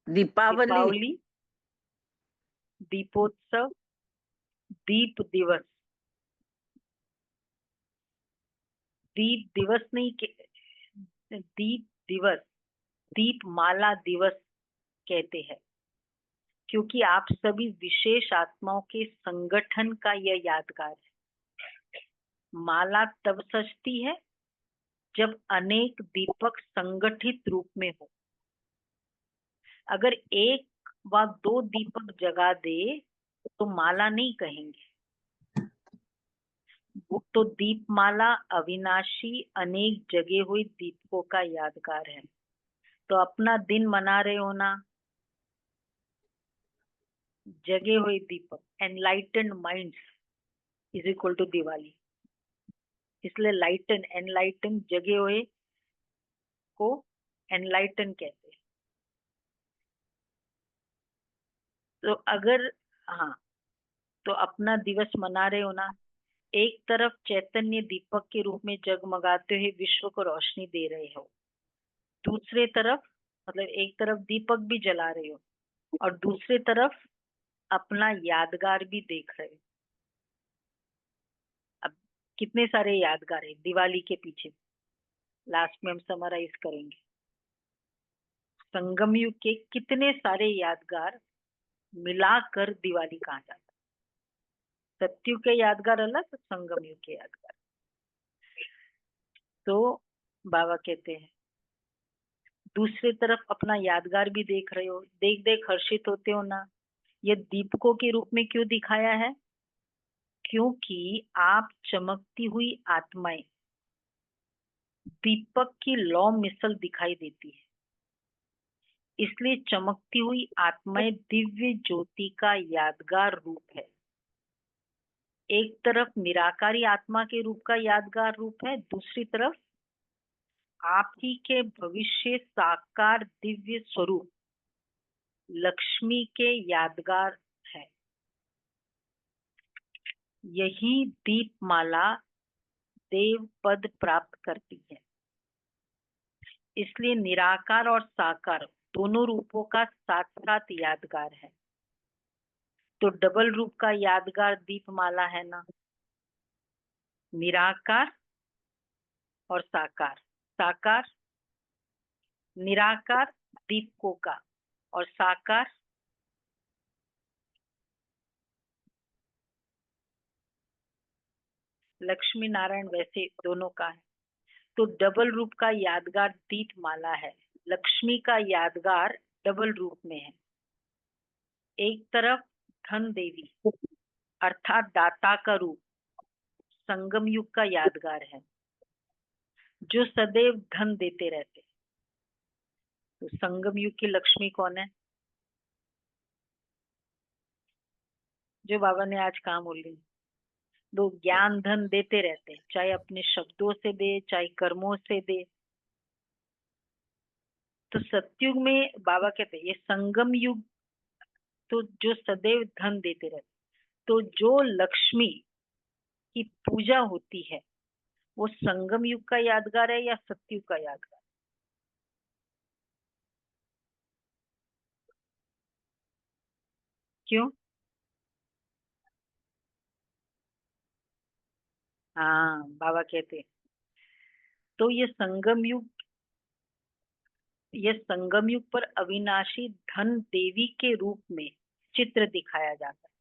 दीपावली। दीपावली, दीपोत्सव, दीप दिवस। दीप दिवस नहीं के, दीप दिवस, दीप माला दिवस कहते हैं क्योंकि आप सभी विशेष आत्माओं के संगठन का यह यादगार है। माला तब सजती है जब अनेक दीपक संगठित रूप में हो। अगर एक व दो दीपक जगा दे तो माला नहीं कहेंगे। वो तो दीपमाला अविनाशी अनेक जगे हुए दीपकों का यादगार है। तो अपना दिन मना रहे हो ना, जगे हुए दीपक, enlightened minds is equal to Diwali. इसलिए एनलाइटन जगे हुए को एनलाइटन कहते हैं। तो अगर हाँ, तो अपना दिवस मना रहे हो ना, एक तरफ चैतन्य दीपक के रूप में जगमगाते हुए विश्व को रोशनी दे रहे हो, दूसरे तरफ मतलब एक तरफ दीपक भी जला रहे हो और दूसरे तरफ अपना यादगार भी देख रहे हो। अब कितने सारे यादगार है दिवाली के पीछे, लास्ट में हम समराइज करेंगे। संगम युग के कितने सारे यादगार मिलाकर दिवाली कहा जाता है। सत्युग के यादगार अलग, संगम युग के यादगार। तो बाबा कहते हैं दूसरी तरफ अपना यादगार भी देख रहे हो, देख देख हर्षित होते हो ना। ये दीपकों के रूप में क्यों दिखाया है? क्योंकि आप चमकती हुई आत्माएं, दीपक की लौ मिसल दिखाई देती है, इसलिए चमकती हुई आत्माएं दिव्य ज्योति का यादगार रूप है। एक तरफ निराकारी आत्मा के रूप का यादगार रूप है, दूसरी तरफ आप ही के भविष्य साकार दिव्य स्वरूप लक्ष्मी के यादगार है। यही दीपमाला देव पद प्राप्त करती है। इसलिए निराकार और साकार दोनों रूपों का साथ साथ यादगार है। तो डबल रूप का यादगार दीपमाला है ना, निराकार और साकार। साकार निराकार दीपकों का और साकार लक्ष्मी नारायण, वैसे दोनों का है। तो डबल रूप का यादगार दीपमाला है, लक्ष्मी का यादगार डबल रूप में है। एक तरफ धन देवी अर्थात दाता का रूप संगम युग का यादगार है, जो सदैव धन देते रहते। तो संगम युग की लक्ष्मी कौन है? जो बाबा ने आज कहा बोली, लोग ज्ञान धन देते रहते हैं, चाहे अपने शब्दों से दे चाहे कर्मों से दे। तो सतयुग में बाबा कहते हैं ये संगम युग, तो जो सदैव धन देते रहते। तो जो लक्ष्मी की पूजा होती है वो संगम युग का यादगार है या सतयुग का यादगार? क्यों? हाँ, बाबा कहते हैं तो ये संगम युग पर अविनाशी धन देवी के रूप में चित्र दिखाया जाता है।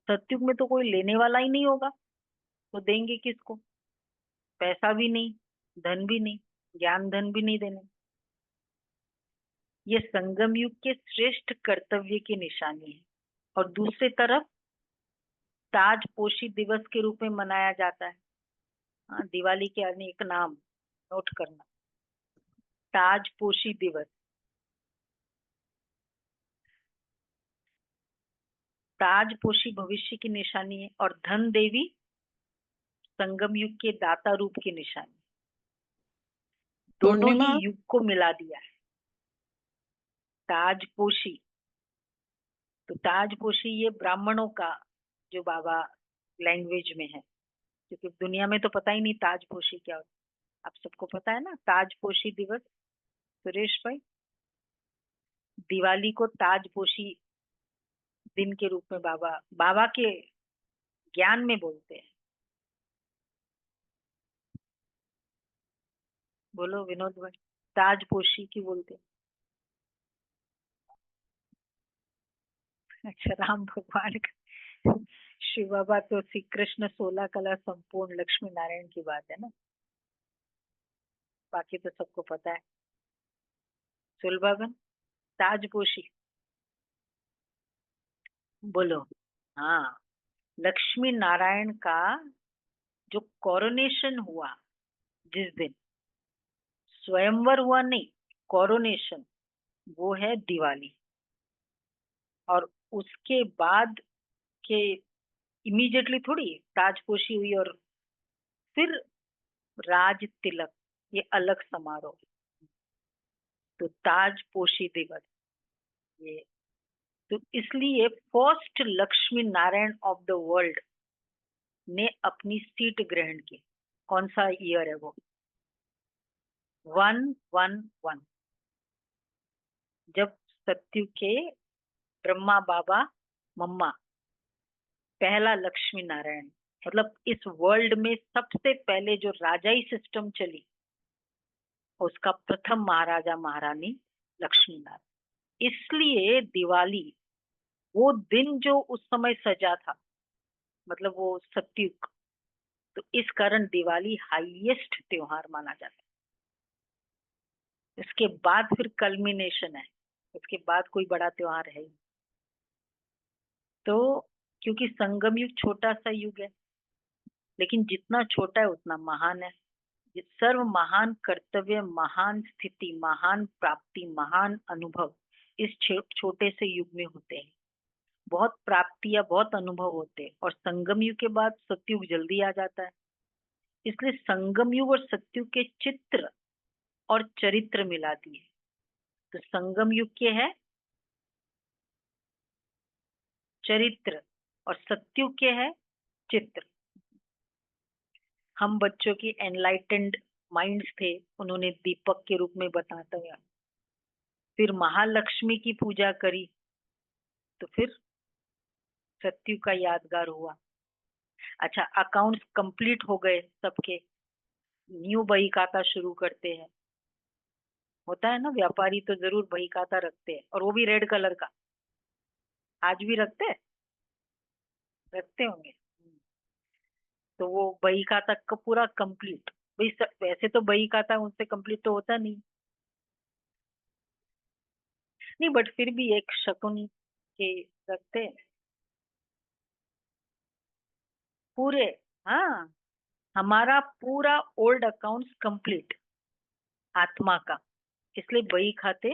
सतयुग में तो कोई लेने वाला ही नहीं होगा, तो देंगे किसको? पैसा भी नहीं, धन भी नहीं, ज्ञान धन भी नहीं देने। ये संगम युग के श्रेष्ठ कर्तव्य की निशानी है। और दूसरी तरफ ताजपोशी दिवस के रूप में मनाया जाता है। हाँ, दिवाली के अनेक नाम नोट करना। ताजपोशी दिवस, ताजपोशी भविष्य की निशानी है और धन देवी संगम युग के दाता रूप की निशानी। दोनों ही पूर्णिमा युग को मिला दिया है। ताजपोशी, तो ताजपोशी ये ब्राह्मणों का जो बाबा लैंग्वेज में है, क्योंकि दुनिया में तो पता ही नहीं ताजपोशी क्या होता है। आप सबको पता है ना ताजपोशी दिवस? सुरेश भाई, दिवाली को ताजपोशी दिन के रूप में बाबा बाबा के ज्ञान में बोलते हैं। बोलो विनोद भाई, ताजपोशी की बोलते हैं? अच्छा, राम भगवान का। शिव बाबा तो श्री कृष्ण 16 कला संपूर्ण लक्ष्मी नारायण की बात है ना, बाकी तो सबको पता है। सुलभागन, ताजपोशी बोलो। हाँ, लक्ष्मी नारायण का जो कोरोनेशन हुआ जिस दिन, स्वयंवर हुआ नहीं, कोरोनेशन, वो है दिवाली। और उसके बाद के इमीडिएटली थोड़ी ताजपोशी हुई और फिर राज तिलक, ये अलग समारोह। तो ताजपोशी दिवस ये तो इसलिए first Lakshmi Narayan of the world ने अपनी सीट ग्रहण की। कौन सा ईयर है वो? 111, जब सत्यु के ब्रह्मा बाबा मम्मा पहला लक्ष्मी नारायण, मतलब इस वर्ल्ड में सबसे पहले जो राजाई सिस्टम चली उसका प्रथम महाराजा महारानी लक्ष्मी नारायण। इसलिए दिवाली वो दिन जो उस समय सजा था, मतलब वो सत्युग, तो इस कारण दिवाली हाईएस्ट त्योहार माना जाता है। इसके बाद फिर कल्मिनेशन है, उसके बाद कोई बड़ा त्योहार है ही। तो क्योंकि संगम युग छोटा सा युग है, लेकिन जितना छोटा है उतना महान है। ये सर्व महान कर्तव्य, महान स्थिति, महान प्राप्ति, महान अनुभव इस छोटे से युग में होते हैं। बहुत प्राप्ति या बहुत अनुभव होते हैं, और संगम युग के बाद सतयुग जल्दी आ जाता है। इसलिए संगम युग और सतयुग के चित्र और चरित्र मिला दिए। तो संगम युग के है चरित्र और सतयुग के है चित्र। हम बच्चों की एनलाइटेंड माइंड्स थे, उन्होंने दीपक के रूप में बताता है। फिर महालक्ष्मी की पूजा करी तो फिर सतयुग का यादगार हुआ। अच्छा, अकाउंट्स कंप्लीट हो गए सबके, न्यू बही खाता शुरू करते हैं। होता है ना, व्यापारी तो जरूर बही खाता रखते हैं, और वो भी रेड कलर का। आज भी रखते हैं, रखते होंगे। तो वो बही खाता का पूरा कंप्लीट। भाई वैसे तो बही खाता उनसे कंप्लीट तो होता नहीं, नहीं बट फिर भी एक शकुन के रखते हैं पूरे। हाँ, हमारा पूरा ओल्ड अकाउंट्स कंप्लीट आत्मा का, इसलिए बही खाते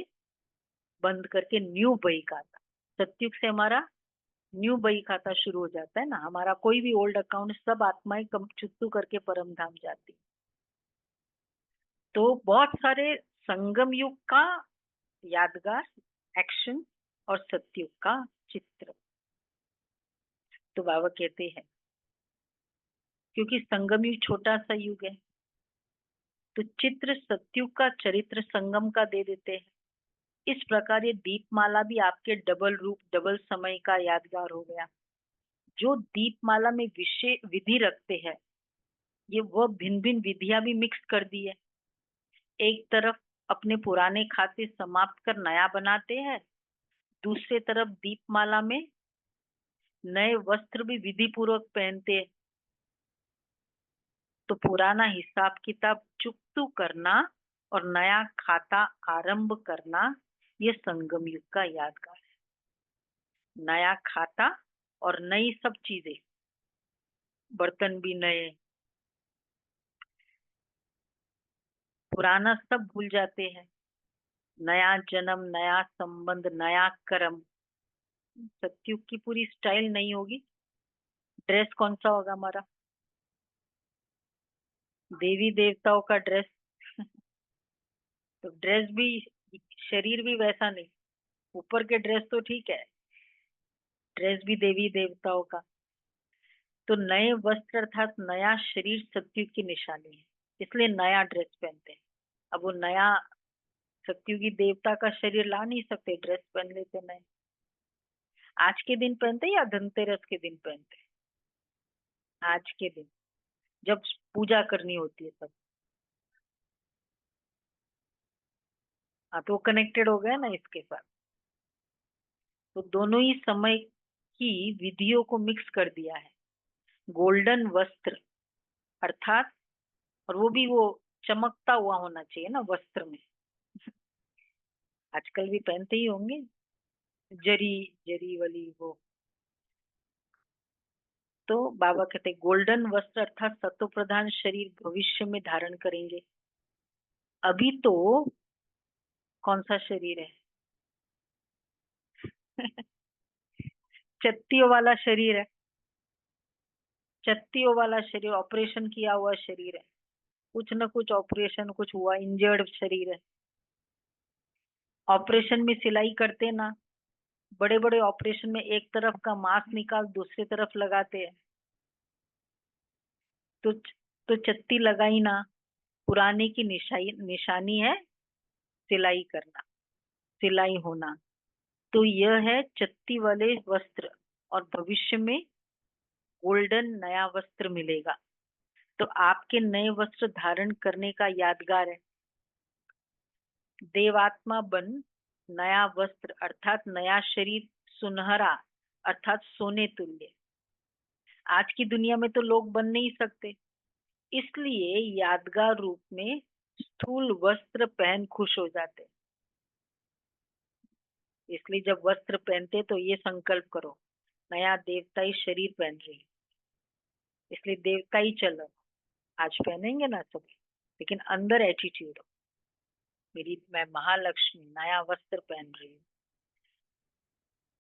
बंद करके न्यू बही खाता। सतयुग से हमारा न्यू बही खाता शुरू हो जाता है ना। हमारा कोई भी ओल्ड अकाउंट सब आत्माएं चुत्तू करके परम धाम जाती। तो बहुत सारे संगम युग का यादगार एक्शन और सतयुग का चित्र। तो बाबा कहते हैं क्योंकि संगम युग छोटा सा युग है, तो चित्र सतयुग का चरित्र संगम का दे देते हैं। इस प्रकार ये दीपमाला भी आपके डबल रूप डबल समय का यादगार हो गया। जो दीपमाला में विषय विधि रखते हैं, ये वह भिन्न भिन्न विधियां भी मिक्स कर दी है। एक तरफ अपने पुराने खाते समाप्त कर नया बनाते हैं, दूसरे तरफ दीपमाला में नए वस्त्र भी विधि पूर्वक पहनते हैं। तो पुराना हिसाब किताब चुकतू करना और नया खाता आरंभ करना, ये संगम युग का यादगार है। नया खाता और नई सब चीजें, बर्तन भी नए, पुराना सब भूल जाते हैं। नया जन्म, नया संबंध, नया कर्म। सतयुग की पूरी स्टाइल नहीं होगी। ड्रेस कौन सा होगा हमारा? देवी देवताओं का ड्रेस। तो ड्रेस भी, शरीर भी वैसा नहीं। ऊपर के ड्रेस तो ठीक है, ड्रेस भी देवी देवताओं का। तो नए वस्त्र अर्थात नया शरीर सतयुग की निशानी है, इसलिए नया ड्रेस पहनते हैं। अब वो नया सतयुगी देवता का शरीर ला नहीं सकते, ड्रेस पहन लेते नए। आज के दिन पहनते या धनतेरस के दिन पहनते? आज के दिन, जब पूजा करनी होती है तब। हाँ, तो कनेक्टेड हो गया ना इसके साथ। तो दोनों ही समय की विधियों को मिक्स कर दिया है। गोल्डन वस्त्र अर्थात, और वो भी वो चमकता हुआ होना चाहिए ना वस्त्र में। आजकल भी पहनते ही होंगे, जरी जरी वाली वो। तो बाबा कहते गोल्डन वस्त्र अर्थात सत्व प्रधान शरीर भविष्य में धारण करेंगे। अभी तो कौन सा शरीर है? चत्तियों वाला शरीर है। चत्तियों वाला शरीर, ऑपरेशन किया हुआ शरीर है। कुछ न कुछ ऑपरेशन कुछ हुआ, इंजर्ड शरीर है। ऑपरेशन में सिलाई करते ना, बड़े बड़े ऑपरेशन में एक तरफ का मांस निकाल दूसरी तरफ लगाते हैं, तो चत्ती लगाई ना। पुराने की निशानी है सिलाई करना, सिलाई होना। तो यह है चत्ती वाले वस्त्र, और भविष्य में गोल्डन नया वस्त्र मिलेगा। तो आपके नए वस्त्र धारण करने का यादगार है। देवात्मा बन नया वस्त्र अर्थात नया शरीर, सुनहरा अर्थात सोने तुल्य। आज की दुनिया में तो लोग बन नहीं सकते, इसलिए यादगार रूप में स्थूल वस्त्र पहन खुश हो जाते। इसलिए जब वस्त्र पहनते तो ये संकल्प करो, नया देवताई शरीर पहन रही, इसलिए देवताई चलो। आज पहनेंगे ना सभी, लेकिन अंदर एटीट्यूड हो, मैं महालक्ष्मी नया वस्त्र पहन रही हूँ।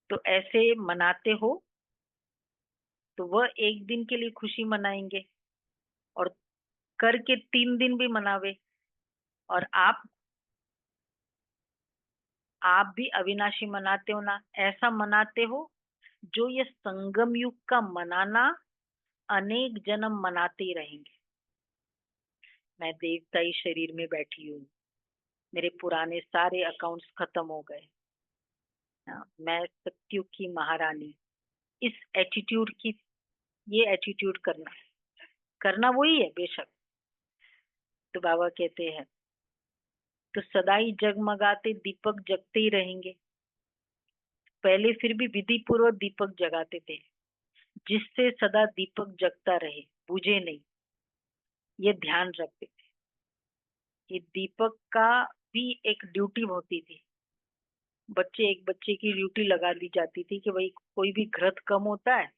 तो ऐसे मनाते हो तो वह एक दिन के लिए खुशी मनाएंगे, और करके 3 दिन भी मनावे। और आप भी अविनाशी मनाते हो ना, ऐसा मनाते हो जो ये संगम युग का मनाना अनेक जन्म मनाते ही रहेंगे। मैं देवताई शरीर में बैठी हूँ, मेरे पुराने सारे अकाउंट्स खत्म हो गए। मैं सत्युग की महारानी, इस एटीट्यूड की, ये एटीट्यूड करना वही है बेशक। तो बाबा कहते हैं तो सदाई जगमगाते दीपक जगते ही रहेंगे। पहले फिर भी विधि पूर्वक दीपक जगाते थे, जिससे सदा दीपक जगता रहे, बुझे नहीं, ये ध्यान रखते थे। ये दीपक का भी एक ड्यूटी होती थी। एक बच्चे की ड्यूटी लगा दी जाती थी कि भाई कोई भी घृत कम होता है,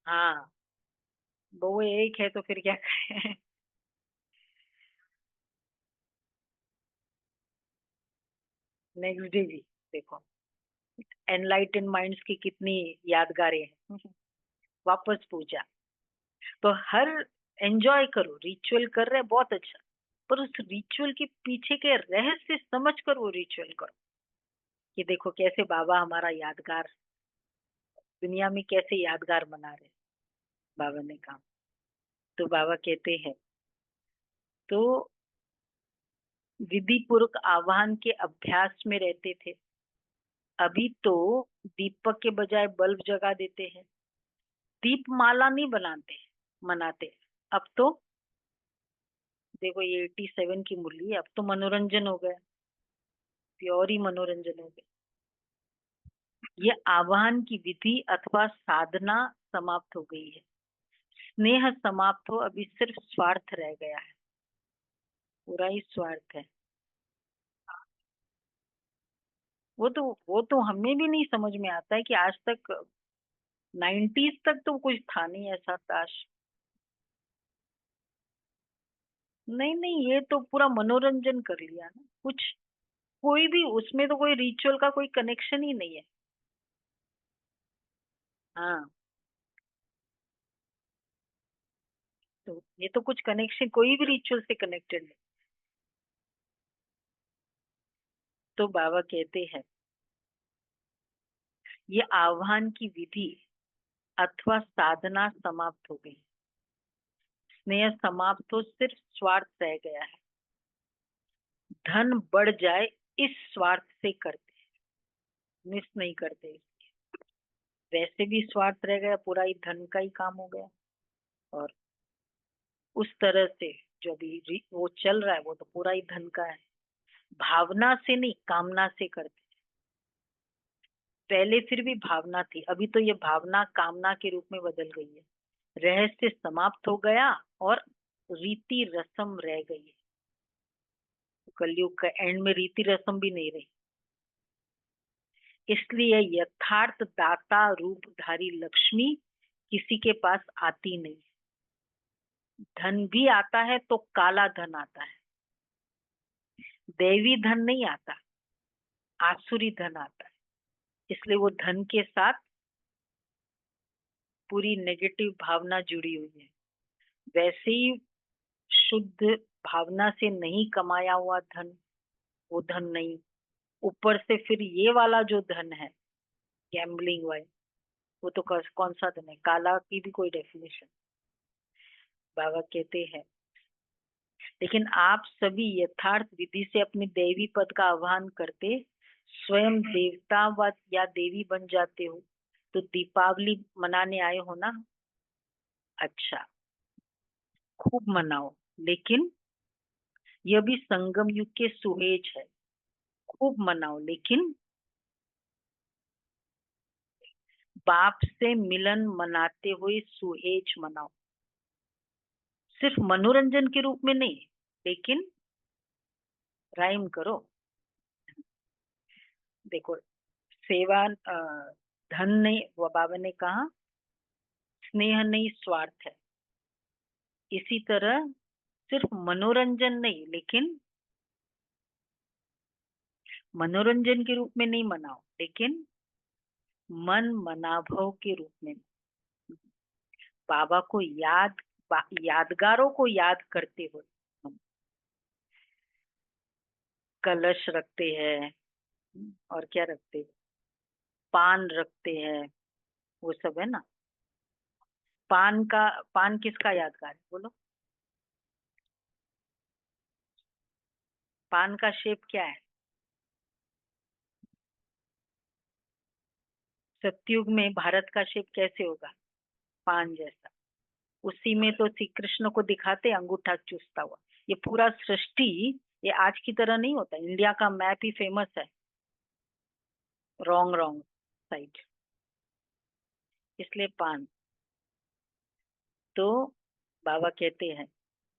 हाँ वो एक है तो फिर क्या करें। नेक्स्ट डे भी देखो एनलाइटन माइंड्स की कितनी यादगारें हैं। वापस पूजा, तो हर एंजॉय करो, रिचुअल कर रहे बहुत अच्छा, पर उस रिचुअल के पीछे के रहस्य समझ कर वो रिचुअल करो, कि देखो कैसे बाबा हमारा यादगार दुनिया में कैसे यादगार बना रहे। बाबा ने कहा, तो बाबा कहते हैं तो विधि पूर्वक आह्वान के अभ्यास में रहते थे। अभी तो दीपक के बजाय बल्ब जगा देते हैं, दीप माला नहीं बनाते मनाते। अब तो देखो ये 87 की मुरली है, अब तो मनोरंजन हो गया, प्योर ही मनोरंजन हो गया। ये आह्वान की विधि अथवा साधना समाप्त हो गई है, स्नेह समाप्त हो, अभी सिर्फ स्वार्थ रह गया है, पूरा ही स्वार्थ है। वो तो हमें भी नहीं समझ में आता है कि आज तक 90s तक तो कुछ था नहीं ऐसा ताश। नहीं नहीं, ये तो पूरा मनोरंजन कर लिया ना कुछ, कोई भी उसमें तो कोई रिचुअल का कोई कनेक्शन ही नहीं है। हाँ, तो ये तो कुछ कनेक्शन कोई भी रिचुअल से कनेक्टेड नहीं। तो बाबा कहते हैं ये आह्वान की विधि अथवा साधना समाप्त हो गई, स्नेह समाप्त हो, सिर्फ स्वार्थ रह गया है। धन बढ़ जाए इस स्वार्थ से करते, मिस नहीं करते। वैसे भी स्वार्थ रह गया, पूरा ही धन का ही काम हो गया। और उस तरह से जो अभी वो चल रहा है वो तो पूरा ही धन का है। भावना से नहीं, कामना से करते। पहले फिर भी भावना थी, अभी तो ये भावना कामना के रूप में बदल गई है। रहस्य समाप्त हो गया और रीति रस्म रह गई है। कलयुग का एंड में रीति रस्म भी नहीं रही, इसलिए यथार्थ दाता रूपधारी लक्ष्मी किसी के पास आती नहीं। धन भी आता है तो काला धन आता है, दैवी धन नहीं आता, आसुरी धन आता है। इसलिए वो धन के साथ पूरी नेगेटिव भावना जुड़ी हुई है। वैसे ही शुद्ध भावना से नहीं कमाया हुआ धन, वो धन नहीं, ऊपर से फिर ये वाला जो धन है गैम्बलिंग वाला, वो तो कौन सा धन है? काला की भी कोई डेफिनेशन बाबा कहते हैं। लेकिन आप सभी यथार्थ विधि से अपने दैवी पद का आह्वान करते स्वयं देवता व या देवी बन जाते हो, तो दीपावली मनाने आए हो ना, अच्छा खूब मनाओ, लेकिन यह भी संगम युग के सुहेज है। खूब मनाओ लेकिन बाप से मिलन मनाते हुए सुहेज मनाओ। सिर्फ मनोरंजन के रूप में नहीं, लेकिन राइम करो। देखो, सेवा धन नहीं, वो बाबा ने कहा स्नेह नहीं स्वार्थ है। इसी तरह सिर्फ मनोरंजन नहीं, लेकिन मनोरंजन के रूप में नहीं मनाओ, लेकिन मन मनाभव के रूप में बाबा को यादगारों को याद करते हुए कलश रखते हैं, और क्या रखते हैं, पान रखते हैं, वो सब है ना। पान किसका यादगार है बोलो? पान का शेप क्या है? सतयुग में भारत का शेप कैसे होगा? पान जैसा। उसी में तो श्री कृष्ण को दिखाते अंगूठा चूसता हुआ। ये पूरा सृष्टि ये आज की तरह नहीं होता। इंडिया का मैप ही फेमस है, रॉन्ग रॉन्ग साइड, इसलिए पान। तो बाबा कहते हैं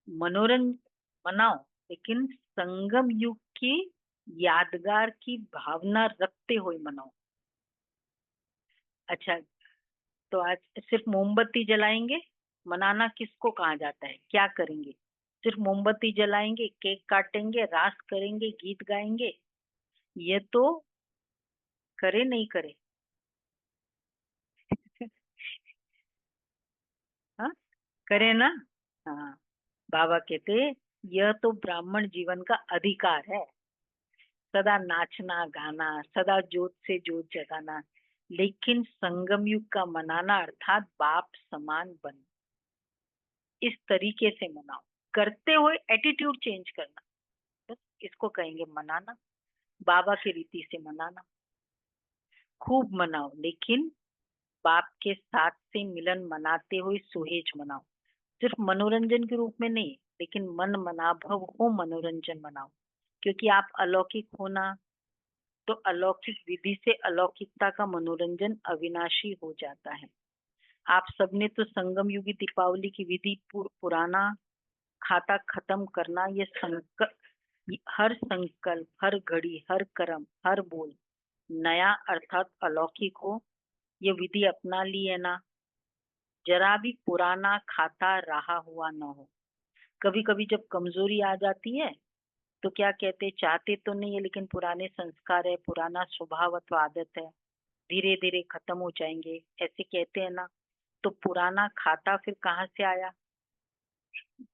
मनोरंजन मनाओ, लेकिन संगम युग की यादगार की भावना रखते हुए मनाओ। अच्छा, तो आज सिर्फ मोमबत्ती जलाएंगे? मनाना किसको कहा जाता है? क्या करेंगे? सिर्फ मोमबत्ती जलाएंगे, केक काटेंगे, रास करेंगे, गीत गाएंगे? ये तो करे नहीं करे। हाँ, करे ना। हाँ, बाबा कहते यह तो ब्राह्मण जीवन का अधिकार है, सदा नाचना गाना, सदा जोत से जोत जगाना, लेकिन संगम युग का मनाना अर्थात बाप समान बन, इस तरीके से मनाओ, करते हुए एटीट्यूड चेंज करना, बस इसको कहेंगे मनाना। बाबा की रीति से मनाना। खूब मनाओ, लेकिन बाप के साथ से मिलन मनाते हुए सुहेज मनाओ। सिर्फ मनोरंजन के रूप में नहीं, लेकिन मन मनाभव हो मनोरंजन मनाओ, क्योंकि आप अलौकिक होना, तो अलौकिक विधि से अलौकिकता का मनोरंजन अविनाशी हो जाता है। आप सबने तो संगम युगी दीपावली की विधि पुराना खाता खत्म करना, ये हर संकल्प, हर घड़ी, हर कर्म, हर बोल नया अर्थात अलौकिक हो, ये विधि अपना ली है ना? जरा भी पुराना खाता रहा हुआ न हो। कभी कभी जब कमजोरी आ जाती है तो क्या कहते, चाहते तो नहीं है लेकिन पुराने संस्कार है, पुराना स्वभाव अथवा आदत है, धीरे धीरे खत्म हो जाएंगे, ऐसे कहते हैं ना। तो पुराना खाता फिर कहाँ से आया?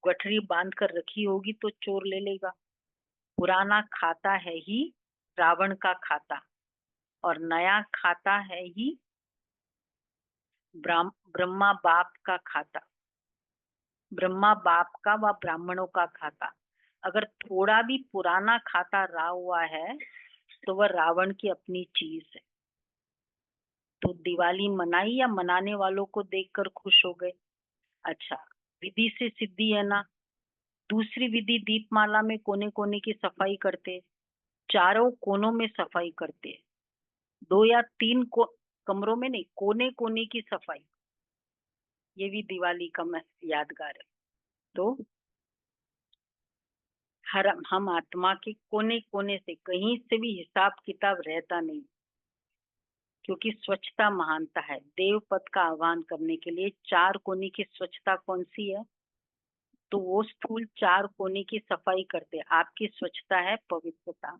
गठरी बांध कर रखी होगी तो चोर ले लेगा। पुराना खाता है ही रावण का खाता, और नया खाता है ही ब्रह्मा बाप का खाता, ब्रह्मा बाप का व ब्राह्मणों का खाता। अगर थोड़ा भी पुराना खाता रहा हुआ है तो वह रावण की अपनी चीज है। तो दिवाली मनाई या मनाने वालों को देखकर खुश हो गए? अच्छा, विधि से सिद्धि है ना। दूसरी विधि दीपमाला में कोने कोने की सफाई करते, चारों कोनों में सफाई करते, दो या तीन कमरों में नहीं, कोने कोने की सफाई, ये भी दिवाली का यादगार है। तो हर हम आत्मा के कोने कोने से कहीं से भी हिसाब किताब रहता नहीं, क्योंकि स्वच्छता महानता है। देव पद का आह्वान करने के लिए चार कोने की स्वच्छता कौन सी है? तो वो स्थूल चार कोने की सफाई करते। आपकी स्वच्छता है पवित्रता,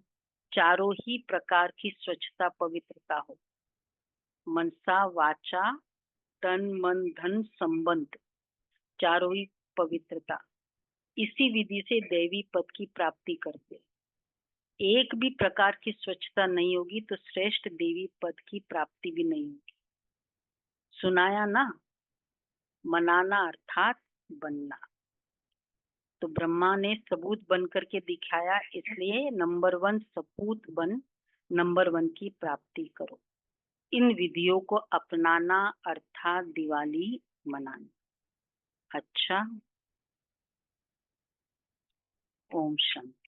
चारों ही प्रकार की स्वच्छता पवित्रता हो, मनसा वाचा तन मन धन संबंध, चारों ही पवित्रता। इसी विधि से दैवी पद की प्राप्ति करते। एक भी प्रकार की स्वच्छता नहीं होगी तो श्रेष्ठ देवी पद की प्राप्ति भी नहीं होगी। सुनाया ना? मनाना अर्थात बनना। तो ब्रह्मा ने सबूत बन करके दिखाया, इसलिए नंबर 1 सपूत बन नंबर 1 की प्राप्ति करो। इन विधियों को अपनाना अर्थात दिवाली मनाना। अच्छा, ओम शांति।